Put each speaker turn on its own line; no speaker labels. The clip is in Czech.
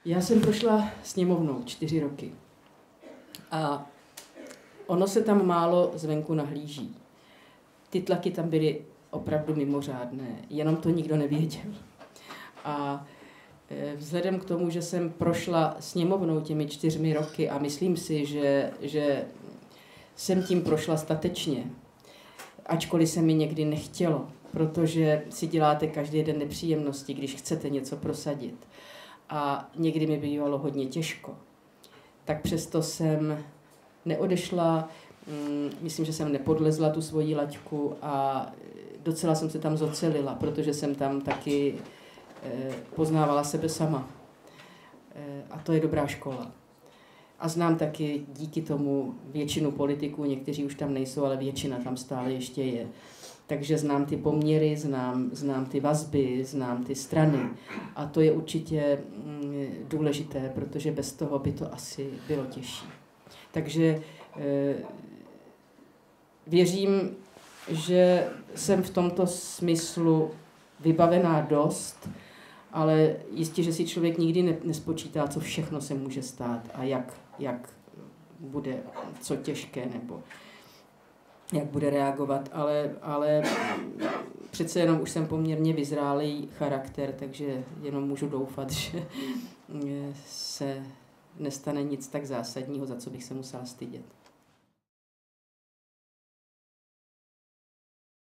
Já jsem prošla sněmovnou 4 roky a ono se tam málo zvenku nahlíží. Ty tlaky tam byly opravdu mimořádné, jenom to nikdo nevěděl. A vzhledem k tomu, že jsem prošla sněmovnou těmi 4 roky a myslím si, že jsem tím prošla statečně, ačkoliv se mi někdy nechtělo, protože si děláte každý den nepříjemnosti, když chcete něco prosadit. A někdy mi bývalo hodně těžko. Tak přesto jsem neodešla, myslím, že jsem nepodlezla tu svoji laťku a docela jsem se tam zocelila, protože jsem tam taky poznávala sebe sama. A to je dobrá škola. A znám taky díky tomu většinu politiků, někteří už tam nejsou, ale většina tam stále ještě je. Takže znám ty poměry, znám ty vazby, znám ty strany. A to je určitě důležité, protože bez toho by to asi bylo těžší. Takže věřím, že jsem v tomto smyslu vybavená dost, ale jistě, že si člověk nikdy nespočítá, co všechno se může stát a jak bude co těžké nebo jak bude reagovat, ale přece jenom už jsem poměrně vyzrálý charakter, takže jenom můžu doufat, že se nestane nic tak zásadního, za co bych se musela stydět.